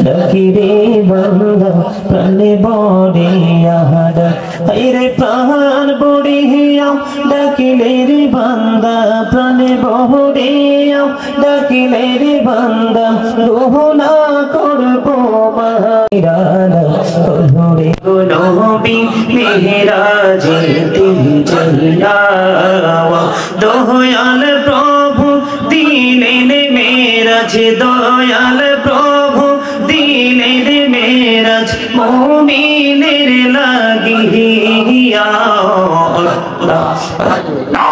ডাকিরে বান্দা প্রাণে বড়িয়া হায়রে প্রাণ বড়িয়া ডাকিলে রে বান্দা প্রাণে বড়িয়া ডাকিলে রে বান্দা রোহনা করব মাইরানা তোরে নবী মেরাজে তিন জানাওয়া দয়াল প্রভু দিলেন মেরাজ দয়াল প্রভু দিলেন মেরাজ মুমিনের লাগিয়া আল্লাহ আল্লাহ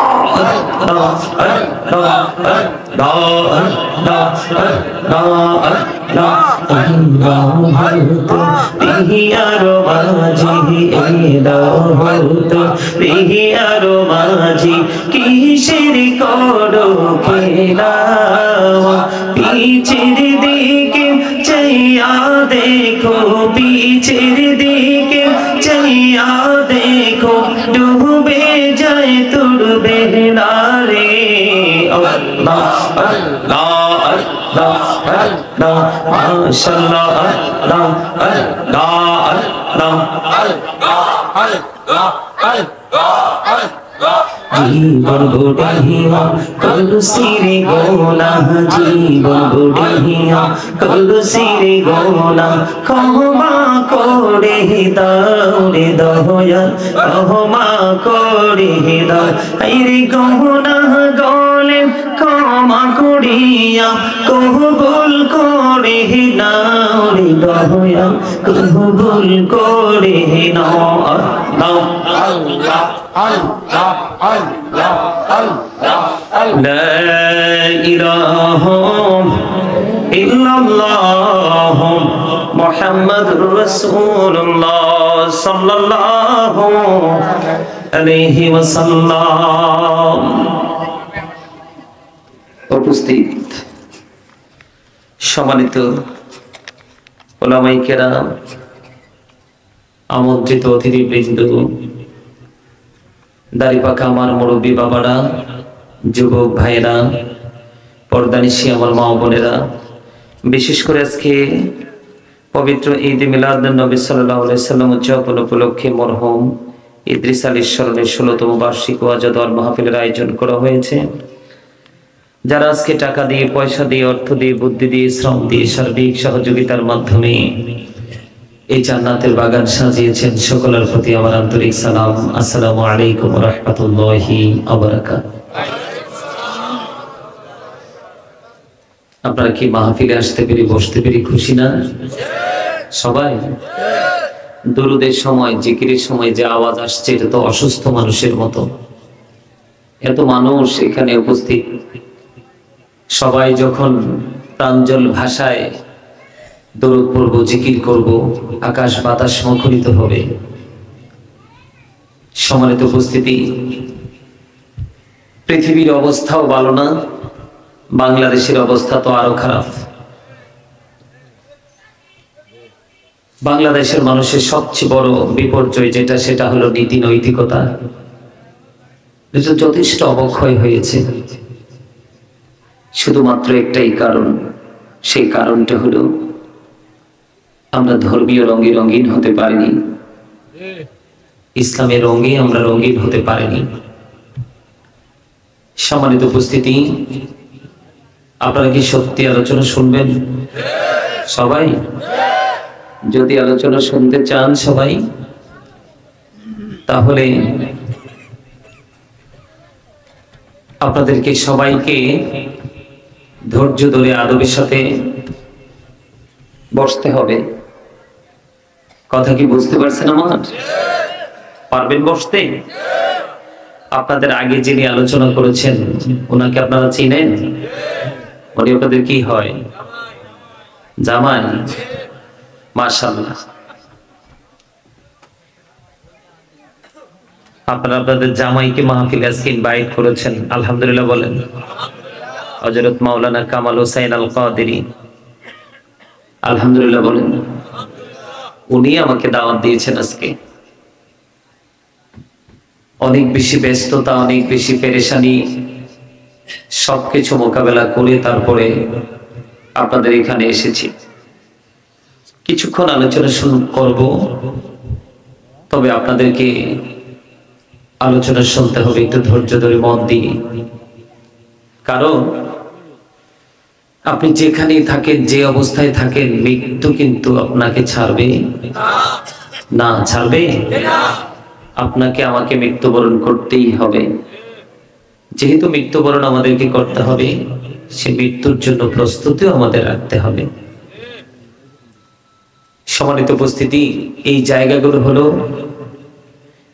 আল্লাহ আল্লাহ পিহিয়ারো মাঝি এলো পিহিয়ারো মাঝি কিসের করো খেলা পিছের দিকে চাইয়া দেখো পিছের দিকে চাইয়া দেখো ডুবে যায় তোর বেলা রে আল্লাহ আল্লাহ আল্লাহ আল্লাহ মাশাআল্লাহ আল্লাহ আল্লাহ আল্লাহ আল্লাহ আল্লাহ জীবন বুড়িয়া কলসিরে গোলা জীবন বুড়িয়া কলসিরে গোলা ক্ষমা করে দাও রে দয়াল ক্ষমা করে দাও আইরে গহনা গলে ক্ষমা করিয়া কবুল করে নাও রে দয়াল কবুল করে নাও আল্লাহ আল্লাহ আল্লাহ আল্লাহ আল্লাহ লা ইলাহা ইল্লাল্লাহ মুহাম্মাদুর রাসূলুল্লাহ সাল্লাল্লাহু আলাইহি ওয়াসাল্লাম। উপস্থিত সম্মানিত উলামায়ে কেরাম, আমন্ত্রিত অতিথিবৃন্দ, দাড়িপাকা আমার মুরব্বী বাবারা, যুবক ভাইয়েরা, পর্দানিশী আমার মা বোনেরা, বিশেষ করে আজকে পবিত্র ঈদ মিলাদুন নবী সাল্লাল্লাহু আলাইহি সাল্লাম উদযাপন উপলক্ষে মরহুম ইদ্রিস আলীর স্মরণে 16তম বার্ষিক ওয়াজ ও দোয়া মাহফিলের আয়োজন করা হয়েছে। যারা আজকে টাকা দিয়ে, পয়সা দিয়ে, অর্থ দিয়ে, বুদ্ধি দিয়ে, শ্রম দিয়ে, সার্বিক সহযোগিতার মাধ্যমে এই জান্নাতের বাগান সাজিয়েছেন, সকলের প্রতি আমার আন্তরিক সালাম। আসসালামু আলাইকুম ওয়া রাহমাতুল্লাহি ওয়া বারাকাতুহু। আপনারা কি মাহফিলে আসতে পেরে, বসতে পেরে খুশি না? সবাই দুরুদের সময়, জিকিরের সময় যে আওয়াজ আসছে, এটা তো অসুস্থ মানুষের মতো। এত মানুষ এখানে উপস্থিত, সবাই যখন প্রাঞ্জল ভাষায় দরুদ পড়ব, জিকির করব, আকাশ বাতাস মুখরিত হবে। সম্মানিত উপস্থিতি, পৃথিবীর অবস্থাও ভালো না, বাংলাদেশের অবস্থা তো আরো খারাপ। বাংলাদেশের মানুষের সবচেয়ে বড় বিপর্যয় যেটা, সেটা হলো নীতি নৈতিকতা। এটা যথেষ্ট অবক্ষয় হয়েছে, শুধুমাত্র একটাই কারণ। সেই কারণটা হলো আমরা ধর্মীয় রঙে রঙিন হতে পারিনি, ইসলামের রঙে আমরা রঙিন হতে পারিনি। সম্মানিত উপস্থিতি, আপনারা কি সত্যি আলোচনা শুনবেন? সবাই যদি আলোচনা শুনতে চান সবাই, তাহলে আপনাদেরকে সবাইকে ধৈর্য ধরে আদবের সাথে বসতে হবে। কথা কি বুঝতে পারছেন আমার? পারবেন বসতে? আপনাদের আগে যিনি আলোচনা করেছেন ওনাকে আপনারা চিনেন? উনি আপনাদের কি হয়? জামাই? মাশাআল্লাহ। আপনারা আপনাদের জামাইকে মাহফিলে আজকে ইনভাইট করেছেন, আলহামদুলিল্লাহ বলেন। হযরত মাওলানা কামাল হোসেন আল কাদেরী, আলহামদুলিল্লাহ বলেন। উনি আমাকে দাওয়াত দিয়েছেন আজকে। অনেক বেশি ব্যস্ততা, অনেক বেশি পেরেশানি, সবকিছু মোকাবেলা করে তারপরে আপনাদের এখানে এসেছি। কিছুক্ষণ আলোচনা শুরু করব, তবে আপনাদেরকে আলোচনা শুনতে হবে একটু ধৈর্য ধরে মন দিয়ে। কারণ আপনি যেখানেই থাকেন, যে অবস্থায় থাকেন, মৃত্যু কিন্তু আপনাকে ছাড়বে না। ছাড়বে? আপনাকে আমাকে মৃত্যুবরণ করতেই হবে। যেহেতু মৃত্যুবরণ আমাদেরকে করতে হবে, সে মৃত্যুর জন্য প্রস্তুতিও আমাদের রাখতে হবে। সম্মানিত উপস্থিতি, এই জায়গাগুলো হলো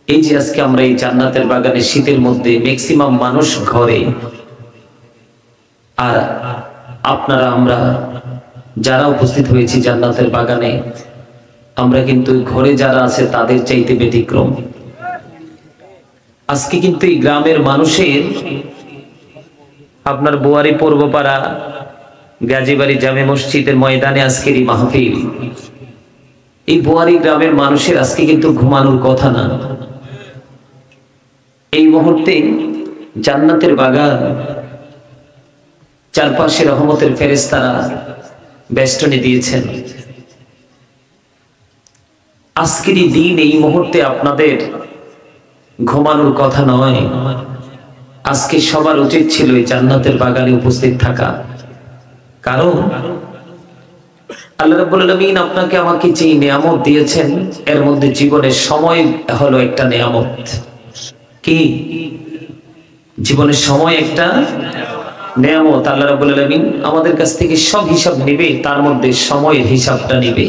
এই যে আজকে আমরা এই জান্নাতের বাগানে শীতের মধ্যে ম্যাক্সিমাম মানুষ ঘরে, আর আপনারা আমরা যারা উপস্থিত হয়েছি জান্নাতের বাগানে, আমরা কিন্তু ঘরে যারা আছে তাদের চাইতে ব্যতিক্রম। আজকে কিন্তু এই গ্রামের মানুষের, আপনার বোয়ারি পূর্বপাড়া গাজীবাড়ি জামে মসজিদের ময়দানে আজকের এই মাহফিল, এই বোয়ারি গ্রামের মানুষের আজকে কিন্তু ঘুমানোর কথা না। এই মুহূর্তে জান্নাতের বাগান, চারপাশে রহমতের ফেরেশতারা বেষ্টনী দিয়েছেন। আজকের এই দিন, এই মুহূর্তে আপনাদের ঘুমানোর কথা নয়। আজকে সবার উচিত ছিল এই জান্নাতের বাগানে উপস্থিত থাকা। কারণ আল্লাহ রাব্বুল আলামিন আপনাকে আমাকে যে নিয়ামত দিয়েছেন, এর মধ্যে জীবনের সময় হলো একটা নিয়ামত। কি? জীবনের সময় একটা নিয়ামত। আল্লাহ রাব্বুল আলামিন আমাদের কাছ থেকে সব হিসাব নেবে, তার মধ্যে সময়ের হিসাবটা নেবে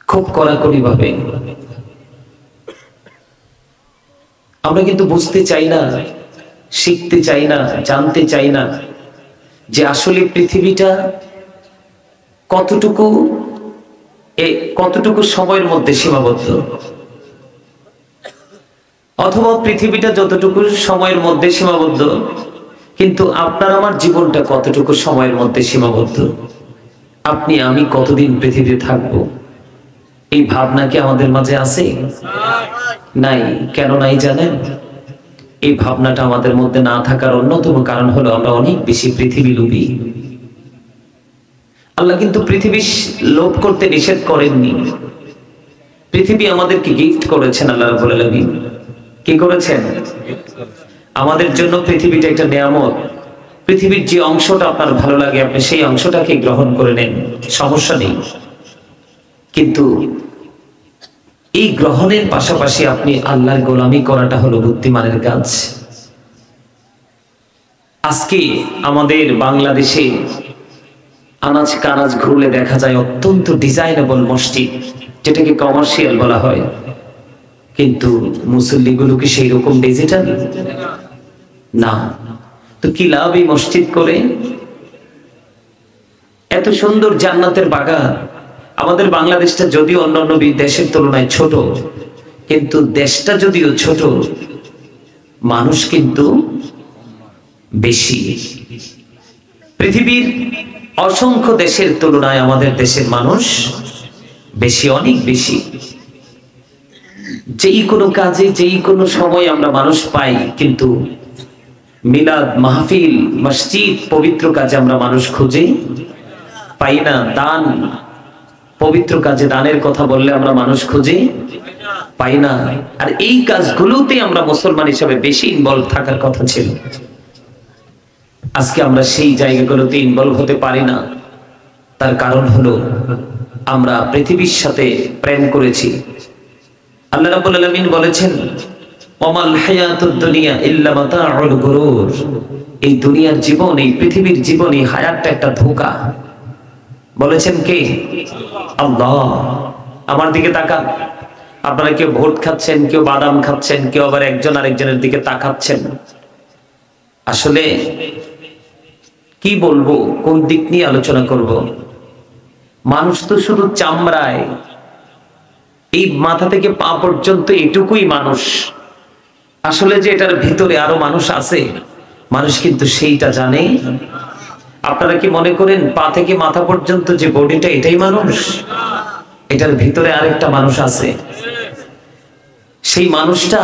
খুব কড়াকড়ি ভাবে। আমরা কিন্তু বুঝতে চাই না, শিখতে চাই না, জানতে চাই না যে আসলে পৃথিবীটা কতটুকু সময়ের মধ্যে সীমাবদ্ধ, অথবা পৃথিবীটা যতটুকু সময়ের মধ্যে সীমাবদ্ধ, কিন্তু আপনার আমার জীবনটা কতটুকু সময়ের মধ্যে সীমাবদ্ধ। আপনি আমি কতদিন পৃথিবীতে থাকবো, এই ভাবনা কি আমাদের মাঝে আছে? নাই। কেন নাই জানেন? এই ভাবনাটা আমাদের মধ্যে না থাকার অন্যতম কারণ হলো আমরা অনেক বেশি পৃথিবী লোভী। আল্লাহ কিন্তু পৃথিবী লোভ করতে নিষেধ করেননি। পৃথিবী আমাদেরকে গিফট করেছেন। আল্লাহ রাব্বুল আলামিন কি করেছেন? আমাদের জন্য পৃথিবীটা একটা নিয়ামত। পৃথিবীর যে অংশটা আপনার ভালো লাগে, আপনি সেই অংশটাকে গ্রহণ করে নেন, সমস্যা নেই। কিন্তু এই গ্রহণের পাশাপাশি আপনি আল্লাহর গোলামি করাটা হলো বুদ্ধিমানের কাজ। আজকে আমাদের বাংলাদেশে আনাজ কানাজ ঘুরলে দেখা যায় অত্যন্ত ডিজাইনেবল মসজিদ, যেটাকে কমার্শিয়াল বলা হয়, কিন্তু মুসল্লিগুলো কি সেই রকম ডিজিটাল না। তো কি লাভ এই মসজিদ করে? এত সুন্দর জান্নাতের বাগান। আমাদের বাংলাদেশটা যদিও অন্যান্য দেশের তুলনায় ছোট, কিন্তু দেশটা যদিও ছোট, মানুষ কিন্তু বেশি। পৃথিবীর অসংখ্য দেশের তুলনায় আমাদের দেশের মানুষ বেশি, অনেক বেশি। যেই কোনো কাজে, যেই কোনো সময় আমরা মানুষ পাই, কিন্তু মিলাদ, মাহফিল, মসজিদ, পবিত্র কাজে আমরা মানুষ খুঁজে পাই না। দান, পবিত্র কাজে দানের কথা বললে আমরা মানুষ খুঁজে পাই না। আর এই কাজগুলোতে আমরা মুসলমান হিসেবে বেশি ইনভলভ থাকার কথা ছিল। আজকে আমরা সেই জায়গাগুলোতে ইনভলভ হতে পারি না। তার কারণ হলো আমরা পৃথিবীর সাথে প্রেম করেছি। আল্লাহ রাব্বুল আলামিন বলেছেন, ওয়ামাল হায়াতুদ দুনিয়া ইল্লা মাতাউল গুরুর। এই দুনিয়ার জীবন, এই পৃথিবীর জীবন, এই হায়াতটা একটা ধোঁকা। বলেছেন কে? আল্লাহ। আমার দিকে তাকান। আপনারা কেউ ভোট খাচ্ছেন, কেউ বাদাম খাচ্ছেন, কেউ আবার একজন আরেকজনের দিকে তাকাচ্ছেন। আসলে কি বলবো, কোন দিক নিয়ে আলোচনা করব? মানুষ তো শুধু চামড়ায়, এই মাথা থেকে পা পর্যন্ত এটুকুই মানুষ। আসলে যে এটার ভিতরে আরো মানুষ আছে, মানুষ কিন্তু সেইটা জানে। আপনারা কি মনে করেন পা থেকে মাথা পর্যন্ত যে বডিটা, এটাই মানুষ? এটার ভিতরে আরেকটা মানুষ আছে। সেই মানুষটা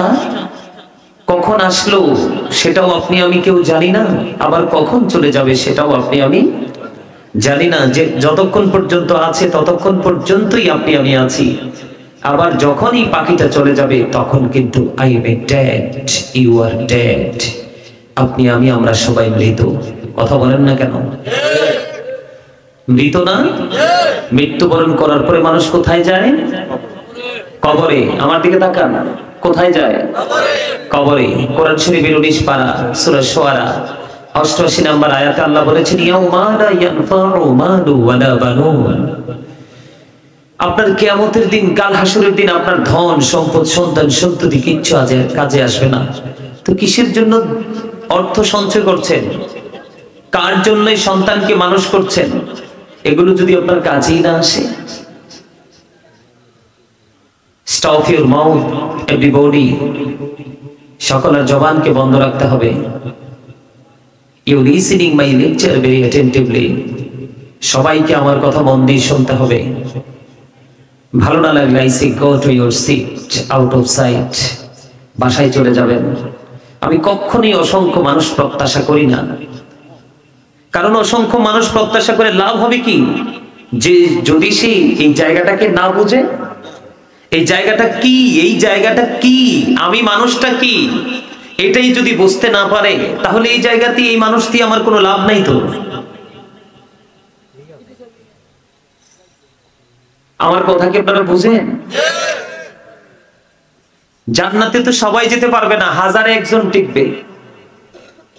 কখন আসলো সেটাও আপনি আমি কেউ জানি না, আবার কখন চলে যাবে সেটাও আপনি আমি জানি না যে যতক্ষণ পর্যন্ত আছে ততক্ষণ পর্যন্তই আপনি আমি আছি, আবার যখনই পাখিটা চলে যাবে তখন কিন্তু I am dead, you are dead. আপনি আমি আমরা সবাই মৃত। কথা বলেন না কেন? মৃত না? মৃত্যুবরণ করার পরে মানুষ কোথায় যায়? কবরে। আমার দিকে তাকান, কোথায় যায়? কবরে। কোরআন শরীফের 19 পারা সূরা শুআরা 88 নম্বর আয়াতে আল্লাহ বলেছেন, ইয়াউমা লা ইয়ানফাউ মালু ওয়ালা বানুন। আপনার কিয়ামতের দিন, কাল হাসরের দিন আপনার ধন সম্পদ সন্তান সন্ততি কিচ্ছু কাজে আসবে না। তো কিসের জন্য অর্থ সঞ্চয় করছেন? কার জন্য সন্তানকে মানুষ করছেন? এগুলো যদি আপনার কাজেই না আসে। Stop your mouth everybody. সকলের জবানকে বন্ধ রাখতে হবে। You listening my lecture very attentively. সবাইকে আমার কথা মন দিয়ে শুনতে হবে। ভালো না লাগলে I say go to your seat out of sight. বাসায় চলে যাবেন। আমি কখনোই অসংখ্য মানুষ প্রত্যাশা করি না, কারণ অসংখ্য মানুষ প্রত্যাশা করে লাভ হবে কি? যে যদি সে এই জায়গাটাকে না বুঝে, এই জায়গাটা কি, এই জায়গাটা কি, আমি মানুষটা কি, এটাই যদি বুঝতে না পারে, তাহলে এই জায়গাতে এই মানুষ দিয়ে আমার কোনো লাভ নাই। তো আমার কথা কি আপনারা বুঝেন? জান্নাতে তো সবাই যেতে পারবে না, হাজারে একজন টিকবে।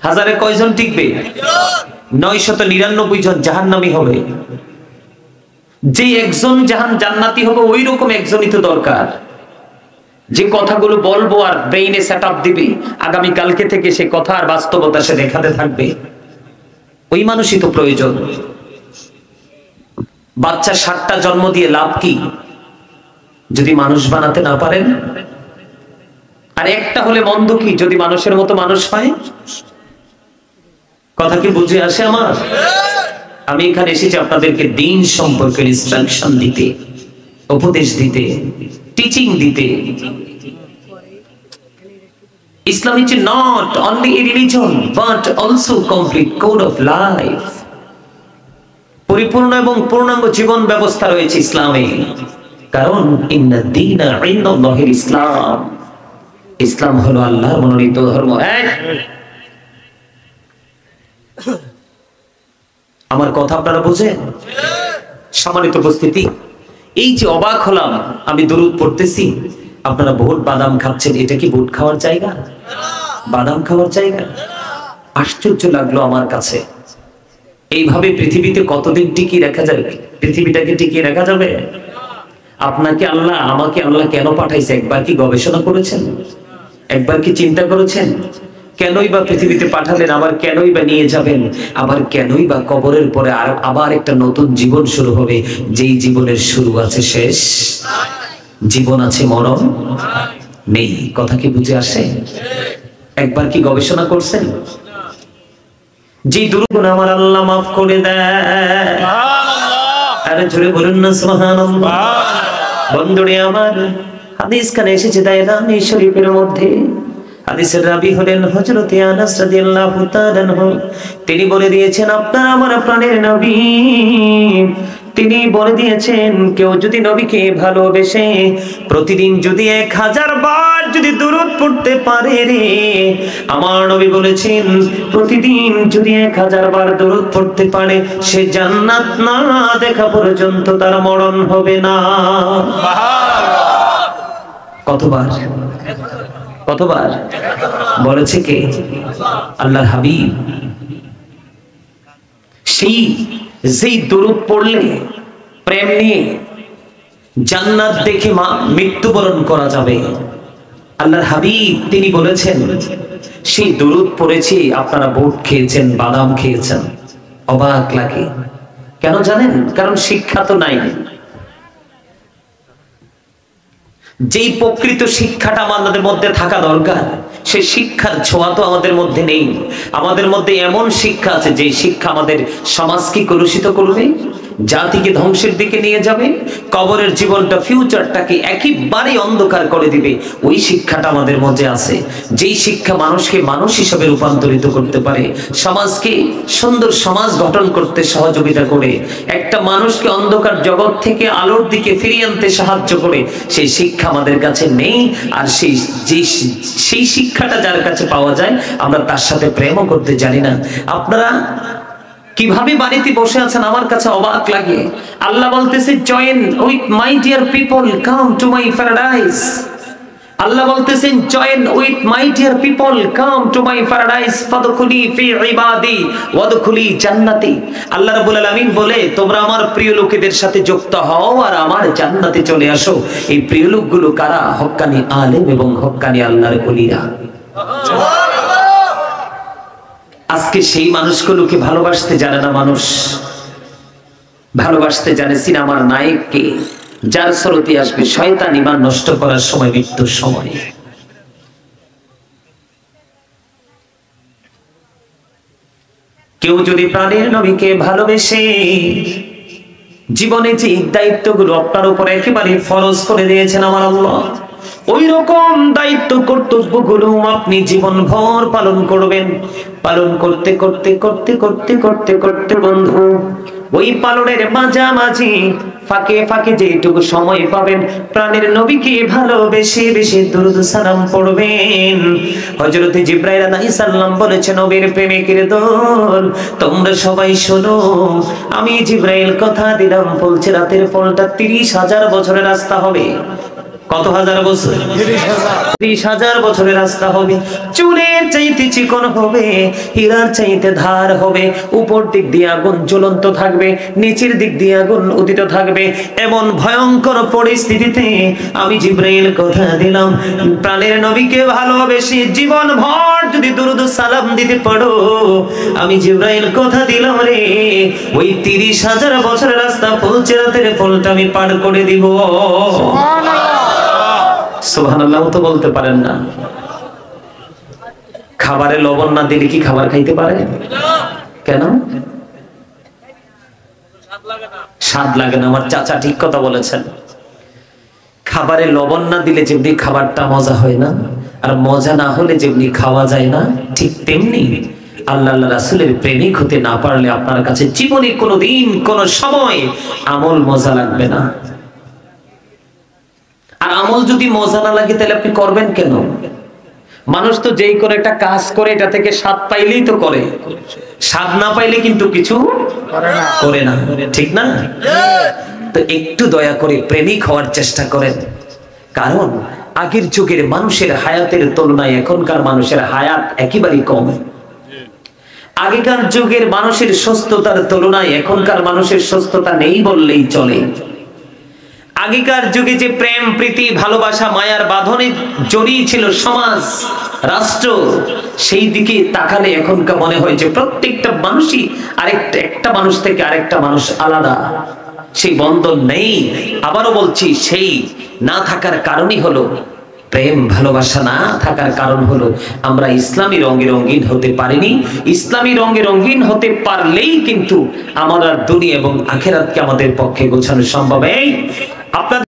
হাজারে কয়জন টিকবে? 999 জন জাহান্নামী হবে। যে একজন জান্নাতি হবে, ওই রকম একজনই তো দরকার, যে কথাগুলো বলবো আর ব্রেইনে সেট আপ দিবে, আগামী কালকে থেকে সে কথা আর বাস্তবতা সে দেখাতে থাকবে। ওই মানুষই তো প্রয়োজন। বাচ্চা 60টা জন্ম দিয়ে লাভ কি যদি মানুষ বানাতে না পারেন? আর একটা হলে মন্দ কি যদি মানুষের মতো মানুষ হয়? কথা কি বুঝে আসে আমার? আমি এখানে এসেছি আপনাদেরকে দিন সম্পর্কে ইনস্ট্রাকশন দিতে, উপদেশ দিতে, টিচিং দিতে। ইসলাম is not only a religion but also complete code of life. পরিপূর্ণ এবং পূর্ণাঙ্গ জীবন ব্যবস্থা রয়েছে ইসলামে। কারণ ইন্না দীনা ইনদাল্লাহিল ইসলাম। ইসলাম হলো আল্লাহর মনোনীত ধর্ম। আমার কথা আপনারা বুঝেন? সম্মানিত উপস্থিতি, এই যে অবাক হলাম, আমি দরুদ পড়তেছি, আপনারা ভোট বাদাম খাচ্ছেন। এটা কি ভোট খাওয়ার জায়গা? বাদাম খাওয়ার জায়গা? আশ্চর্য লাগলো আমার কাছে। এইভাবে পৃথিবীতে কতদিন টিকিয়ে রাখা যাবে? পৃথিবীটাকে টিকিয়ে রাখা যাবে? আপনাকে আল্লাহ, আমাকে আল্লাহ কেন পাঠাইছে? একবার কি গবেষণা করেছেন? একবার কি চিন্তা করেছেন? কেনই বা পৃথিবীতে পাঠালেন? আবার কেনই বা নিয়ে যাবেন? আবার কেনই বা কবরের পরে আবার একটা নতুন জীবন শুরু হবে, যেই জীবনের শুরু আছে শেষ, জীবন আছে মরণ নেই। কথা কি বুঝে আসে? একবার কি গবেষণা করছেন? যে দুর্গুণ আমার আল্লাহ মাফ করে দেয়। আরে জোরে বলুন না সুবহানাল্লাহ। বন্ধুরে আমার, হাদিস কানে এসেছে দায়রামি শরীফের মধ্যে। হাদিসের রাবী হলেন হযরত আনাস রাদিয়াল্লাহু তাআলা আনহু। তিনি বলে দিয়েছেন, আপনার আমার প্রাণের নবী তিনি বলে দিয়েছেন, কেউ যদি নবীকে ভালোবেসে প্রতিদিন যদি 1000 বার যদি দরুদ পড়তে পারে রে, আমার নবী বলেছেন প্রতিদিন যদি 1000 বার দরুদ পড়তে পারে, সে জান্নাত না দেখা পর্যন্ত তার মরণ হবে না। কতবার? কতবার বলেছে কে? আল্লাহর হাবিব। সেই যেই দরুদ পড়লে প্রেম নিয়ে জান্নাত দেখে মৃত্যুবরণ করা যাবে, আল্লাহর হাবিব তিনি বলেছেন, সেই দরুদ পড়েছি আপনারা বুট খেয়েছেন, বাদাম খেয়েছেন। অবাক লাগে। কেন জানেন? কারণ শিক্ষা তো নাই। যেই প্রকৃত শিক্ষাটা আমাদের মধ্যে থাকা দরকার, সেই শিক্ষার ছোঁয়া তো আমাদের মধ্যে নেই। আমাদের মধ্যে এমন শিক্ষা আছে যে শিক্ষা আমাদের সমাজকে কলুষিত করবে, জাতিকে ধ্বংসের দিকে নিয়ে যাবে, কবরের জীবনটা ফিউচারটাকে একেবারে অন্ধকার করে দিবে। ওই শিক্ষাটা আমাদের মধ্যে আছে, যেই শিক্ষা মানুষকে মানুষ হিসেবে রূপান্তরিত করতে পারে, সমাজকে সুন্দর সমাজ গঠন করতে সহযোগিতা করে, একটা মানুষকে অন্ধকার জগৎ থেকে আলোর দিকে ফিরিয়ে আনতে সাহায্য করে। সেই শিক্ষা আমাদের কাছে নেই। আর সেই শিক্ষাটা যার কাছে পাওয়া যায়, আমরা তার সাথে প্রেমও করতে জানি না। আপনারা কিভাবে বাড়িতে বসে আছেন আমার কাছে অবাক লাগে। আল্লাহ বলতেছে, join with my dear people, come to my paradise. Allah বলতেছেন, join with my dear people, come to my paradise, ফাদখুলি ফি ইবাদি ওয়াদখুলি জান্নাতি। আল্লাহ রাব্বুল আলামিন বলে, তোমরা আমার প্রিয় লোকেদের সাথে যুক্ত হও আর আমার জান্নাতে চলে আসো। এই প্রিয় লোকগুলো কারা? হক্কানি আলেম এবং হক্কানি আল্লাহর ওলিরা। আজকে সেই মানুষগুলোকে ভালোবাসতে জানে না মানুষ। ভালোবাসতে জানে সিনেমার নায়ককে, যার স্রোতে আসবে শয়তান ঈমান নষ্ট করার সময়, মৃত্যুর সময়। কেউ যদি প্রাণের নবীকে ভালোবেসে জীবনে যে দায়িত্বগুলো আপনার উপর একেবারে ফরজ করে দিয়েছেন আমার আল্লাহ, ওই রকম দায়িত্ব কর্তব্যগুলো আপনি জীবন ভর পালন করবেন। পালন করতে করতে করতে করতে করতে করতে বন্ধু, ওই পালনের মাঝামাঝি ফাঁকে ফাঁকে যেটুকু সময় পাবেন, প্রাণের নবীকে ভালোবেসে বেশি দুরূদ সালাম পড়বেন। হযরত জিবরাইল আলাইহিস সালাম বলেছেন, নবীর প্রেমিকের দল, তোমরা সবাই শোনো, আমি জিবরাইল কথা দিলাম, বলছে রাতের ফলটা 30,000 বছরের রাস্তা হবে। কত হাজার বছর? 30,000 বছরের রাস্তা হবে। চুলের চাইতে চিকন হবে, হীরার চাইতে ধার হবে, উপর দিক দিয়ে আগুন জ্বলন্ত থাকবে, নিচের দিক দিয়ে আগুন উদিত থাকবে। এমন ভয়ঙ্কর পরিস্থিতিতে আমি জিবরাইল কথা দিলাম, প্রাণের নবীকে ভালোবেসে জীবন ভর যদি দুরূদ সালাম দিতে পারো, আমি জিবরাইল কথা দিলাম রে, ওই 30,000 বছরের রাস্তা পৌঁছে রাতের ফলটা আমি পার করে দিব। সুবহানাল্লাহ তো বলতে পারেন না। খাবারে লবণ না দিলে কি খাবার খাইতে পারে? কেন? স্বাদ লাগে না। আমার চাচা ঠিক কথা বলেছেন, খাবারে লবণ না দিলে যেমনি খাবারটা মজা হয় না, আর মজা না হলে যেমনি খাওয়া যায় না, ঠিক তেমনি আল্লাহ রাসূলের প্রেমিক হতে না পারলে আপনার কাছে জীবনে কোনোদিন কোনো সময় আমল মজা লাগবে না। আর আমল যদি মজা না লাগে তাহলে আপনি করবেন কেন? মানুষ তো যেই করে একটা কাজ করে, এটা থেকে স্বাদ পাইলেই তো করে, স্বাদ না পাইলে কিন্তু কিছু করে না, ঠিক না? তো একটু দয়া করে প্রেমিক হওয়ার চেষ্টা করেন। কারণ আগের যুগের মানুষের হায়াতের তুলনায় এখনকার মানুষের হায়াত একেবারেই কম। আগেকার যুগের মানুষের সুস্থতার তুলনায় এখনকার মানুষের সুস্থতা নেই বললেই চলে। আগেকার যুগে যে প্রেম প্রীতি ভালোবাসা মায়ার বাঁধনে জড়িয়ে ছিল সমাজ রাষ্ট্র, সেই দিকে তাকালে এখনকার মনে হয় যে প্রত্যেকটা মানুষই একটা মানুষ থেকে আরেকটা মানুষ আলাদা, সেই বন্ধন নেই। আবারও বলছি, সেই না থাকার কারণই হলো প্রেম ভালোবাসা না থাকার কারণ হলো আমরা ইসলামী রঙে রঙিন হতে পারিনি। ইসলামী রঙে রঙিন হতে পারলেই কিন্তু আমরা দুনিয়া এবং আখিরাতকে আমাদের পক্ষে গোছানো সম্ভব। এই আপনাদের